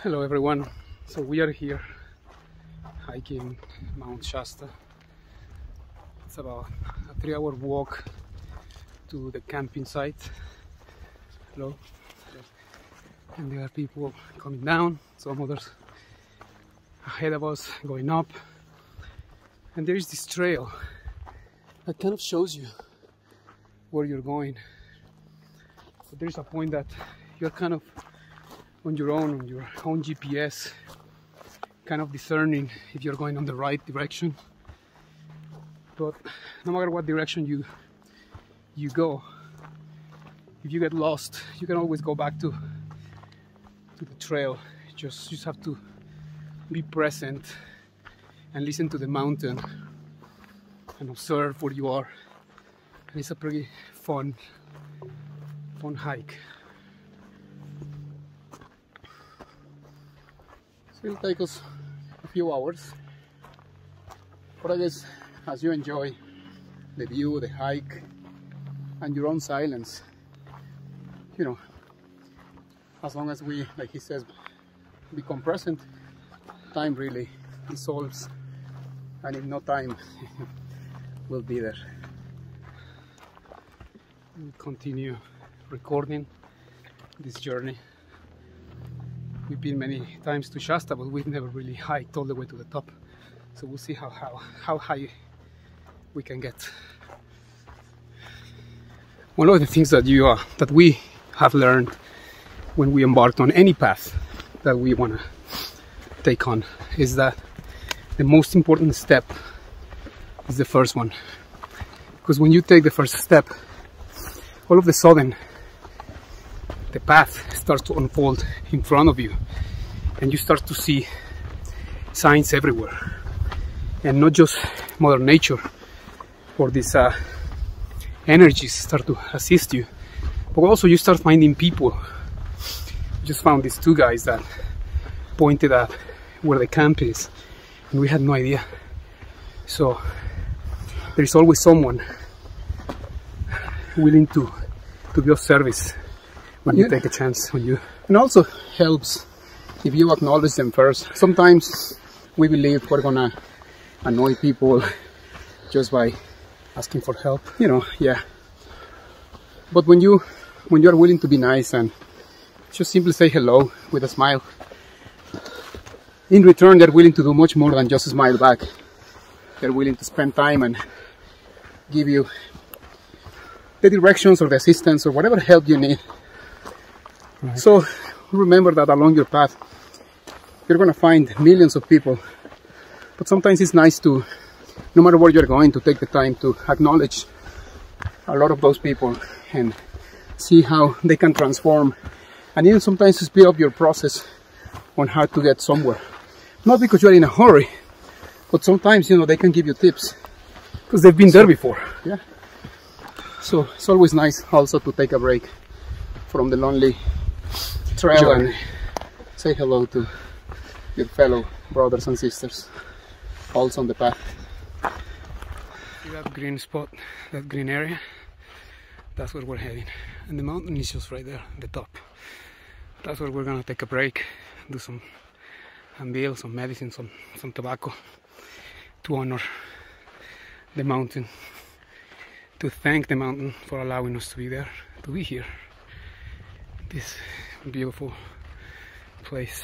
Hello everyone, so we are here hiking Mount Shasta. It's about a 3-hour walk to the camping site. Hello. And there are people coming down, some others ahead of us going up, and there is this trail that kind of shows you where you're going. But there's a point that you're kind of on your own GPS, kind of discerning if you're going on the right direction. But no matter what direction you go, if you get lost, you can always go back to the trail. You just have to be present and listen to the mountain and observe where you are. And it's a pretty fun hike. So it'll take us a few hours, but I guess as you enjoy the view, the hike, and your own silence, you know, as long as we, like he says, become present, time really dissolves, and in no time we'll be there. We'll continue recording this journey. We've been many times to Shasta, but we've never really hiked all the way to the top. So we'll see how high we can get. One of the things that we have learned when we embarked on any path that we want to take on is that the most important step is the first one. Because when you take the first step, all of a sudden the path starts to unfold in front of you, and you start to see signs everywhere, and not just Mother Nature or these energies start to assist you, but also you start finding people. Just found these two guys that pointed at where the camp is, and we had no idea. So there's always someone willing to be of service when you take a chance on you. And also helps if you acknowledge them first. Sometimes we believe we're gonna annoy people just by asking for help, you know, yeah. But when you are willing to be nice and just simply say hello with a smile, in return they're willing to do much more than just smile back. They're willing to spend time and give you the directions or the assistance or whatever help you need. Right. So remember that along your path you're gonna find millions of people, but sometimes it's nice to, no matter where you're going, to take the time to acknowledge a lot of those people and see how they can transform, and even sometimes to speed up your process on how to get somewhere. Not because you're in a hurry, but sometimes, you know, they can give you tips because they've been there before. Yeah. So it's always nice also to take a break from the lonely trail and say hello to your fellow brothers and sisters also on the path. See that green spot, that green area? That's where we're heading, and the mountain is just right there at the top. That's where we're gonna take a break, do some ambil, some medicine, some tobacco, to honor the mountain, to thank the mountain for allowing us to be there, to be here. This beautiful place.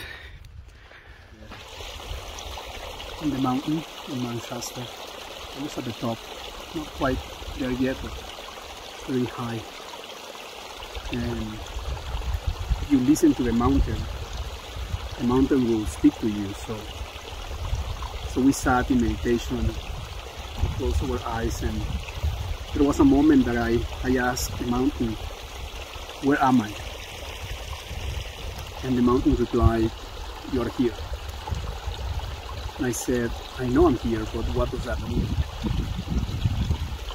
On the mountain, in Mount Shasta, almost at the top, not quite there yet, but very high. And if you listen to the mountain will speak to you. So we sat in meditation, we closed our eyes, and there was a moment that I asked the mountain, where am I? And the mountain replied, you are here. And I said, I know I'm here, but what does that mean?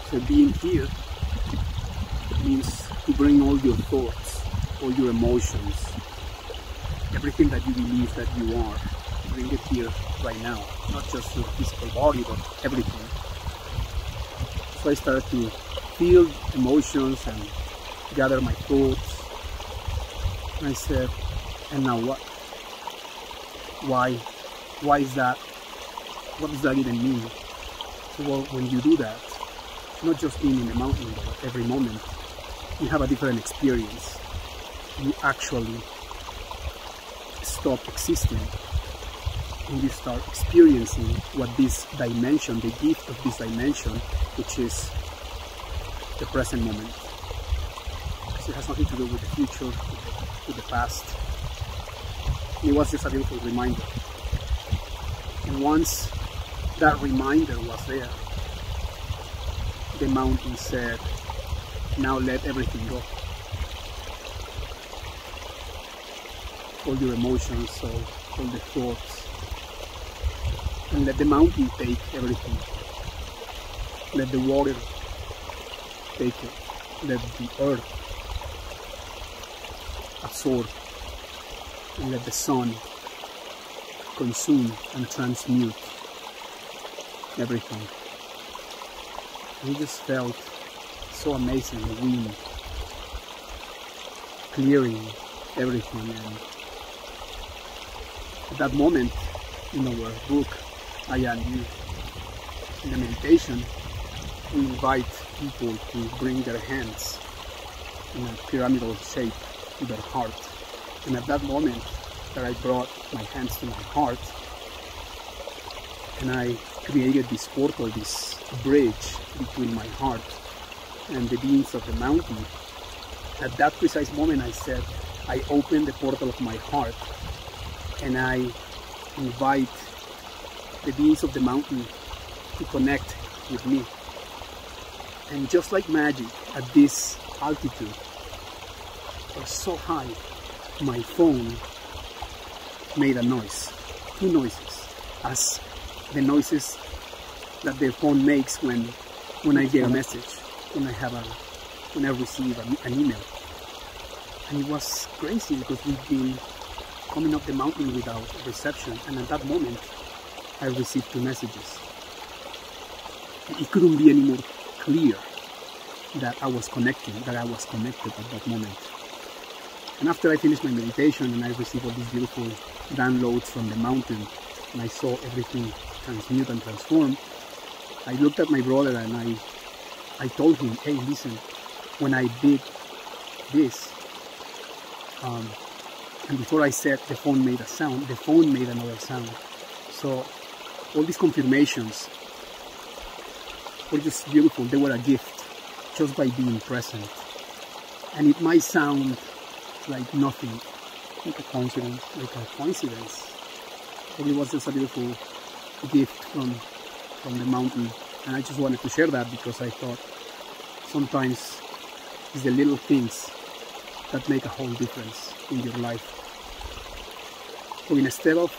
So being here means to bring all your thoughts, all your emotions, everything that you believe that you are, bring it here right now. Not just your physical body, but everything. So I started to feel emotions and gather my thoughts. And I said, and now what? Why is that? What does that even mean? So, well, when you do that, not just being in the mountain, but every moment, you have a different experience. You actually stop existing and you start experiencing what this dimension, the gift of this dimension, which is the present moment. Because it has nothing to do with the future, with the past. It was just a beautiful reminder. And once that reminder was there, the mountain said, now let everything go. All your emotions, all the thoughts, and let the mountain take everything. Let the water take it. Let the earth absorb, and let the sun consume and transmute everything. And it just felt so amazing, the wind clearing everything. And at that moment, in our book, I and You, in the meditation, we invite people to bring their hands in a pyramidal shape to their heart. And at that moment that I brought my hands to my heart, and I created this portal, this bridge between my heart and the beings of the mountain, at that precise moment I said, I open the portal of my heart and I invite the beings of the mountain to connect with me. And just like magic, at this altitude, or so high, my phone made a noise, 2 noises, as the noises that the phone makes when I get a message, when I receive an email. And it was crazy because we've been coming up the mountain without reception, and at that moment I received 2 messages. It couldn't be any more clear that I was connected at that moment. And after I finished my meditation and I received all these beautiful downloads from the mountain, and I saw everything transmute and transform, I looked at my brother and I told him, hey, listen, when I did this, and before I said the phone made a sound, the phone made another sound. So all these confirmations were just beautiful. They were a gift just by being present. And it might sound like nothing, like a coincidence, but it was just a beautiful gift from the mountain. And I just wanted to share that because I thought sometimes it's the little things that make a whole difference in your life. So instead of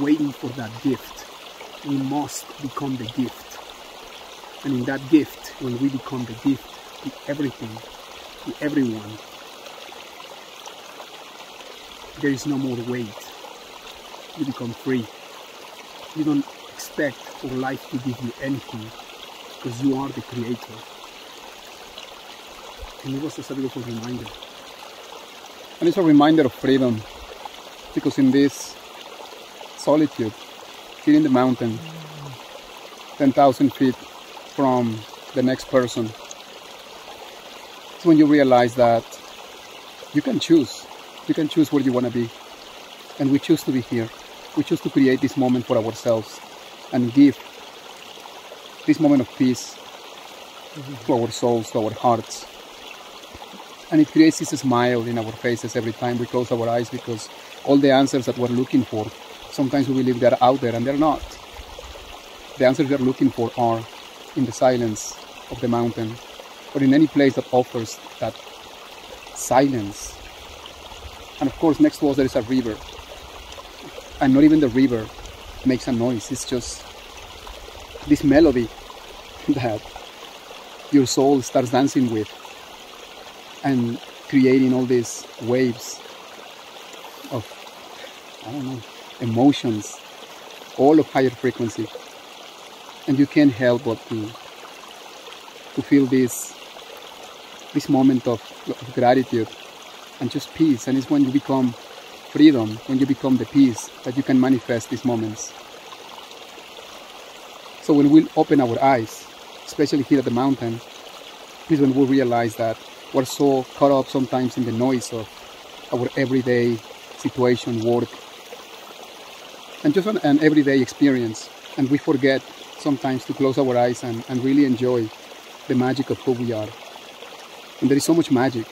waiting for that gift, we must become the gift. And in that gift, when we become the gift to everything, to everyone, there is no more wait. You become free. You don't expect for life to give you anything because you are the creator. And it was just a beautiful reminder. And it's a reminder of freedom, because in this solitude, here in the mountain, 10,000 feet from the next person, it's when you realize that you can choose where you want to be. And we choose to be here. We choose to create this moment for ourselves and give this moment of peace to our souls, to our hearts. And it creates this smile in our faces every time we close our eyes, because all the answers that we're looking for, sometimes we believe they're out there and they're not. The answers we're looking for are in the silence of the mountain, or in any place that offers that silence. And of course, next to us there is a river. And not even the river makes a noise. It's just this melody that your soul starts dancing with and creating all these waves of, I don't know, emotions, all of higher frequency. And you can't help but to feel this moment of gratitude and just peace. And it's when you become freedom, when you become the peace, that you can manifest these moments. So when we open our eyes, especially here at the mountain, is when we realize that we're so caught up sometimes in the noise of our everyday situation, work, and just an everyday experience. And we forget sometimes to close our eyes and really enjoy the magic of who we are. And there is so much magic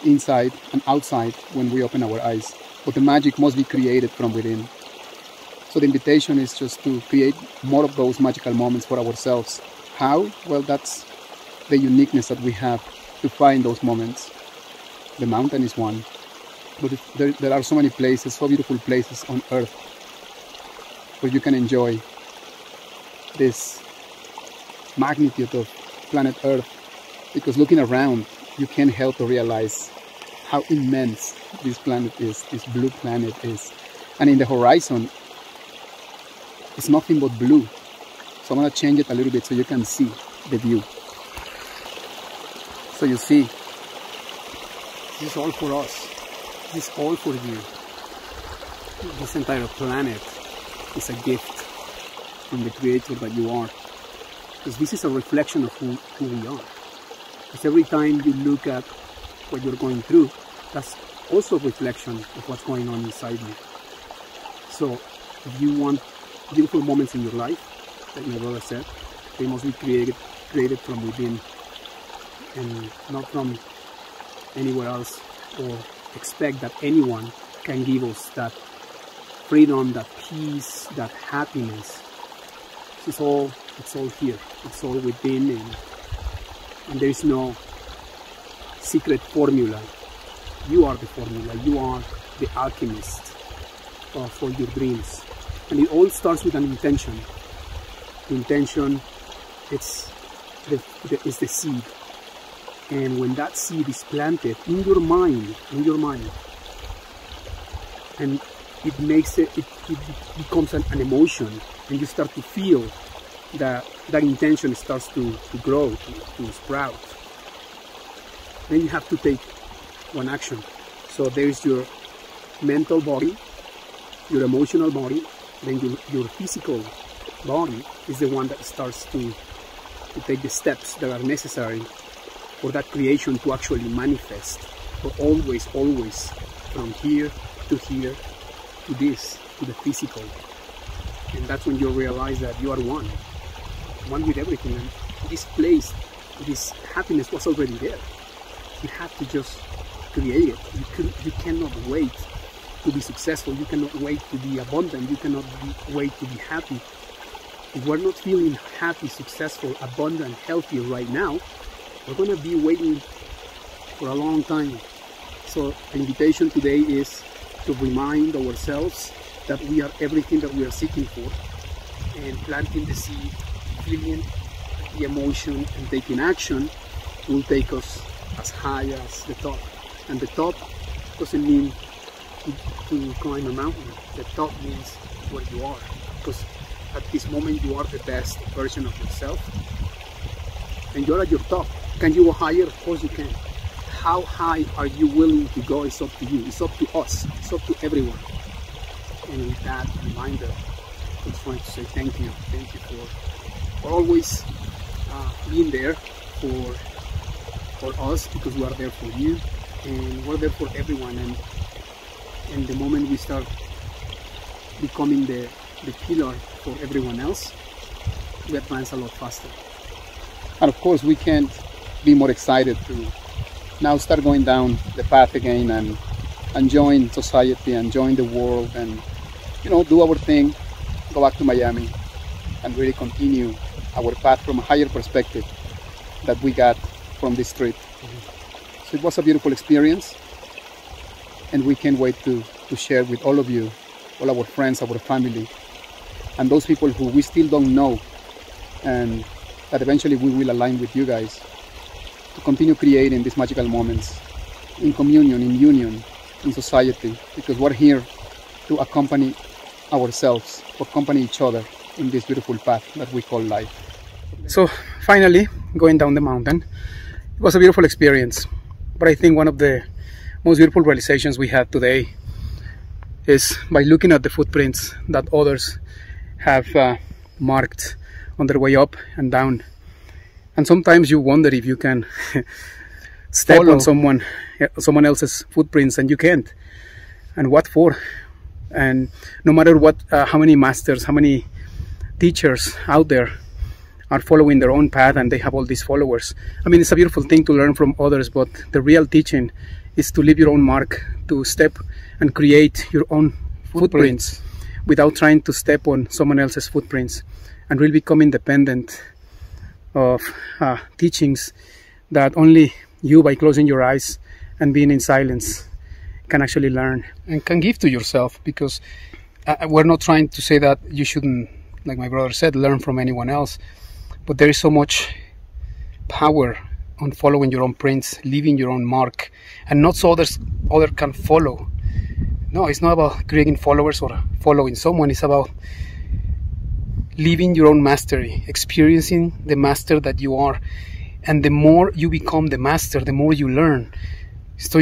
inside and outside when we open our eyes. But the magic must be created from within. So the invitation is just to create more of those magical moments for ourselves. How? Well, that's the uniqueness that we have to find those moments. The mountain is one. But there are so many places, so beautiful places on earth where you can enjoy this magnitude of planet Earth. Because looking around, you can't help to realize how immense this planet is, this blue planet is. And in the horizon, it's nothing but blue. So I'm going to change it a little bit so you can see the view. So you see, this is all for us. This is all for you. This entire planet is a gift from the Creator that you are. Because this is a reflection of who we are. Because every time you look at what you're going through, that's also a reflection of what's going on inside you. So if you want beautiful moments in your life, like my brother said, they must be created from within and not from anywhere else, or expect that anyone can give us that freedom, that peace, that happiness. It's all here. It's all within, and there is no secret formula. You are the formula. You are the alchemist for your dreams. And it all starts with an intention. The intention, it's the seed. And when that seed is planted in your mind, and it becomes an emotion, and you start to feel that intention starts to grow, to sprout. Then you have to take one action. So there is your mental body, your emotional body, then your physical body is the one that starts to take the steps that are necessary for that creation to actually manifest. But always from here to here to this, to the physical. And that's when you realize that you are one with everything. And this place, this happiness was already there. You have to just create it. You cannot wait to be successful. You cannot wait to be abundant. You cannot wait to be happy. If we're not feeling happy, successful, abundant, healthy right now, we're going to be waiting for a long time. So the invitation today is to remind ourselves that we are everything that we are seeking for, and planting the seed, feeling the emotion and taking action will take us as high as the top. And the top doesn't mean to climb a mountain. The top means where you are, because at this moment you are the best version of yourself and you're at your top. Can you go higher? Of course you can. How high are you willing to go? It's up to you. It's up to us. It's up to everyone. And with that reminder, I just wanted to say thank you. Thank you for always being there for us, because we are there for you and we're there for everyone. And the moment we start becoming the pillar for everyone else, we advance a lot faster. And of course we can't be more excited to now start going down the path again and join society and join the world and, you know, do our thing, go back to Miami and really continue our path from a higher perspective that we got from this trip. So it was a beautiful experience, and we can't wait to share with all of you, all our friends, our family, and those people who we still don't know, and that eventually we will align with you guys to continue creating these magical moments in communion, in union, in society, because we're here to accompany ourselves, to accompany each other in this beautiful path that we call life. So finally, going down the mountain, it was a beautiful experience. But I think one of the most beautiful realizations we had today is by looking at the footprints that others have marked on their way up and down. And sometimes you wonder if you can step on someone else's footprints, and you can't. And what for? And no matter what, how many masters, how many teachers out there are following their own path, and they have all these followers. I mean, it's a beautiful thing to learn from others, but the real teaching is to leave your own mark, to step and create your own footprints without trying to step on someone else's footprints, and really become independent of teachings that only you, by closing your eyes and being in silence, can actually learn and can give to yourself. Because we're not trying to say that you shouldn't, like my brother said, learn from anyone else, but there is so much power on following your own prints, leaving your own mark, and not so others can follow. No, it's not about creating followers or following someone. It's about living your own mastery, experiencing the master that you are. And the more you become the master, the more you learn. So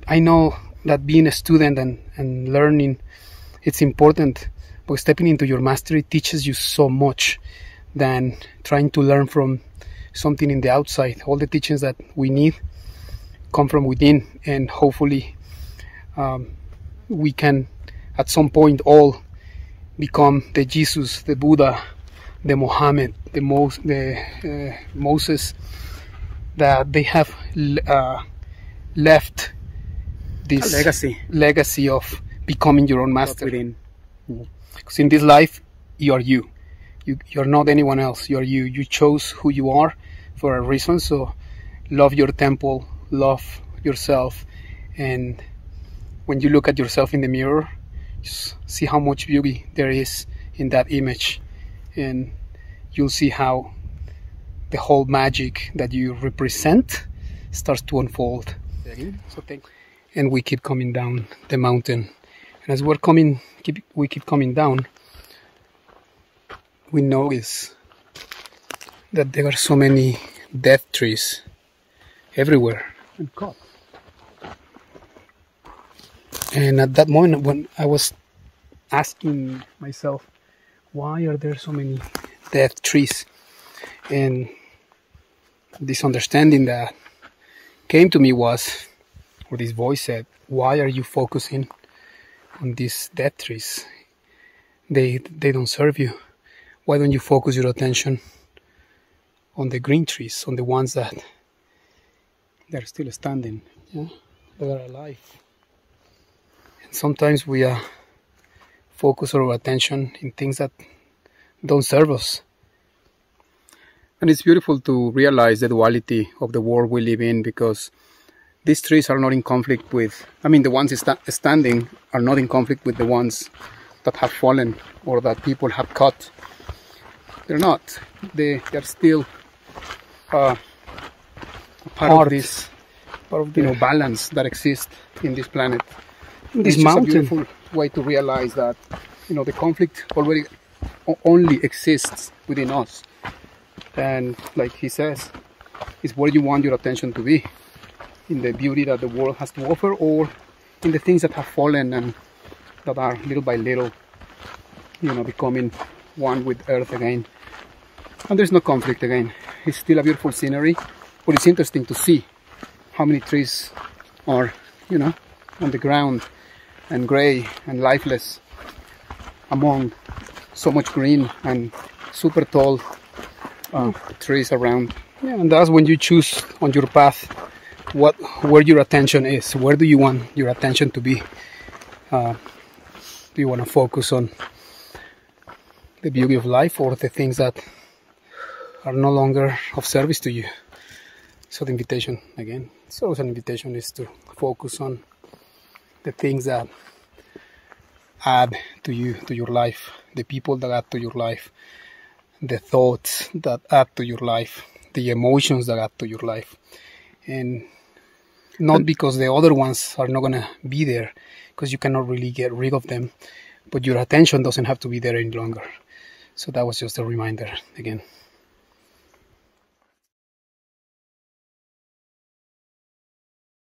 I know that being a student and learning, it's important, but stepping into your mastery teaches you so much than trying to learn from something in the outside. All the teachings that we need come from within, and hopefully we can at some point all become the Jesus, the Buddha, the Muhammad, the Moses, that they have left this legacy of becoming your own master within. Because in this life, you are you. You're not anyone else. You're you. You chose who you are for a reason. So love your temple, love yourself, and when you look at yourself in the mirror, just see how much beauty there is in that image, and you'll see how the whole magic that you represent starts to unfold. So and we keep coming down the mountain, and as we keep coming down, we notice that there are so many death trees everywhere and cut. And at that moment, when I was asking myself, why are there so many death trees? And this understanding that came to me was, or this voice said, why are you focusing on these death trees? They don't serve you. Why don't you focus your attention on the green trees, on the ones that are still standing, that are alive? And sometimes we focus our attention in things that don't serve us. And it's beautiful to realize the duality of the world we live in, because these trees are not in conflict with, the ones standing are not in conflict with the ones that have fallen or that people have cut. They're not. They're still part of this balance that exists in this planet. This mountain. Is a beautiful way to realize that the conflict only exists within us. And like he says, it's where you want your attention to be, in the beauty that the world has to offer, or in the things that have fallen and that are little by little becoming one with earth again. And there's no conflict again. It's still a beautiful scenery, but it's interesting to see how many trees are on the ground and gray and lifeless among so much green and super tall trees around. And that's when you choose on your path where your attention is. Where do you want your attention to be? Do you want to focus on the beauty of life, or the things that are no longer of service to you? So the invitation, again, it's always an invitation, is to focus on the things that add to you, to your life, the people that add to your life, the thoughts that add to your life, the emotions that add to your life. And not because the other ones are not going to be there, because you cannot really get rid of them, but your attention doesn't have to be there any longer. So that was just a reminder again.